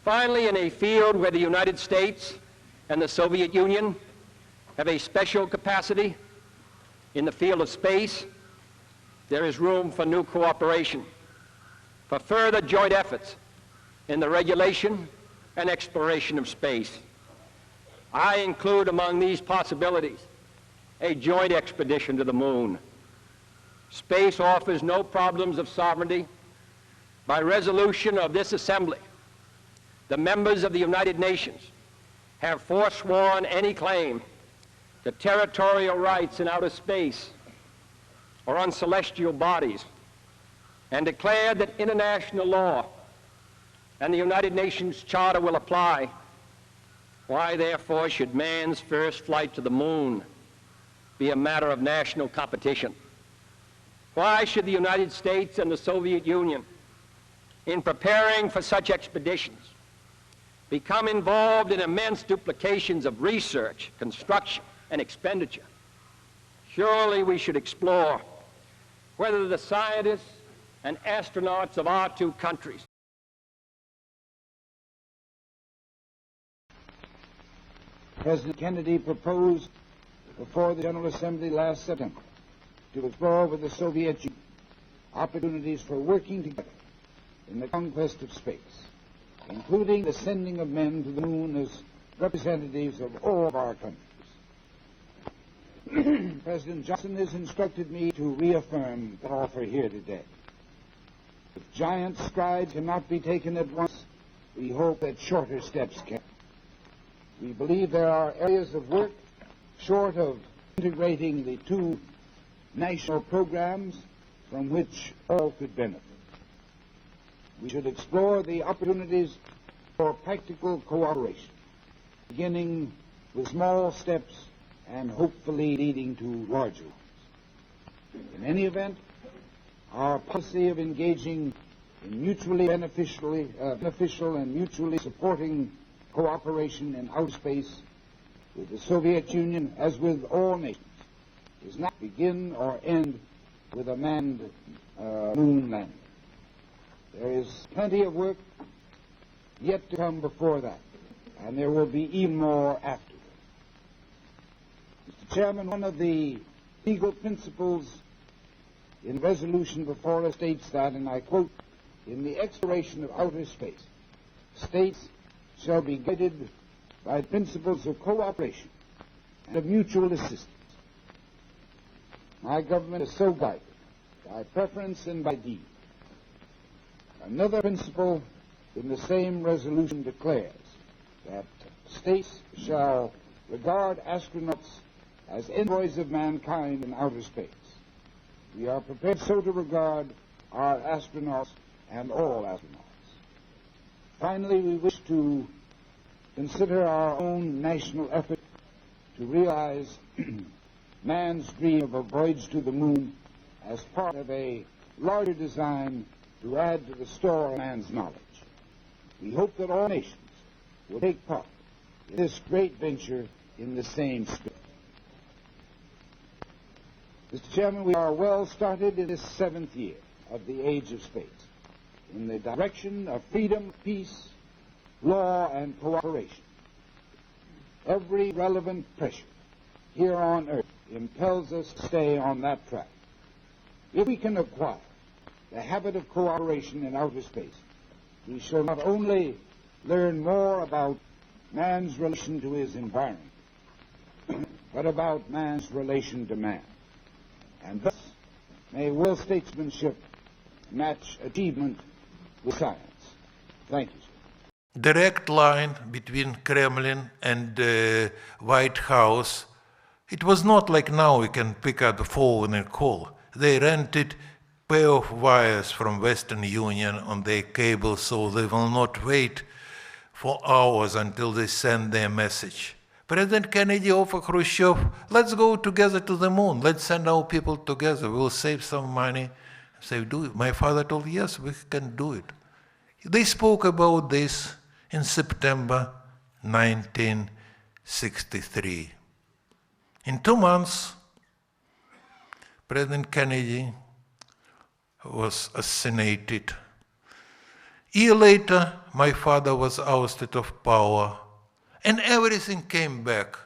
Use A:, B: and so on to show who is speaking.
A: Finally, in a field where the United States and the Soviet Union have a special capacity, in the field of space, there is room for new cooperation, for further joint efforts in the regulation and exploration of space. I include among these possibilities a joint expedition to the moon. Space offers no problems of sovereignty. By resolution of this assembly, the members of the United Nations have forsworn any claim to territorial rights in outer space or on celestial bodies, and declared that international law and the United Nations Charter will apply. Why, therefore, should man's first flight to the moon be a matter of national competition? Why should the United States and the Soviet Union, in preparing for such expeditions, become involved in immense duplications of research, construction, and expenditure? Surely we should explore whether the scientists and astronauts of our two countries
B: President Kennedy proposed before the General Assembly last September to explore with the Soviet Union opportunities for working together in the conquest of space, including the sending of men to the moon as representatives of all of our countries. President Johnson has instructed me to reaffirm that offer here today. If giant strides cannot be taken at once, we hope that shorter steps can. We believe there are areas of work short of integrating the two national programs from which all could benefit. We should explore the opportunities for practical cooperation, beginning with small steps and hopefully leading to larger ones. In any event, our policy of engaging in mutually beneficial and mutually supporting cooperation in outer space with the Soviet Union, as with all nations, does not begin or end with a manned moon landing. There is plenty of work yet to come before that, and there will be even more afterward. Mr. Chairman, one of the legal principles in resolution before us states that, and I quote, "In the exploration of outer space, states shall be guided by principles of cooperation and of mutual assistance." My government is so guided, by preference and by deed. Another principle in the same resolution declares that states shall regard astronauts as envoys of mankind in outer space. We are prepared so to regard our astronauts and all astronauts. Finally, we wish to consider our own national effort to realize man's dream of a voyage to the moon as part of a larger design to add to the store of man's knowledge. We hope that all nations will take part in this great venture in the same spirit. Mr. Chairman, we are well started in this 7th year of the age of space in the direction of freedom, peace, law, and cooperation. Every relevant pressure here on Earth impels us to stay on that track. If we can acquire the habit of cooperation in outer space, we shall not only learn more about man's relation to his environment, but about man's relation to man. And thus may world statesmanship match achievement with science. Thank you, sir.
C: Direct line between Kremlin and the White House. It was not like now you can pick up the phone and call. They rented pair of wires from Western Union on their cable, so they will not wait for hours until they send their message. President Kennedy offered Khrushchev, let's go together to the moon. Let's send our people together. We'll save some money. So do it. My father told, yes, we can do it. They spoke about this in September 1963. In 2 months, President Kennedy was assassinated. A year later, my father was ousted of power, and everything came back.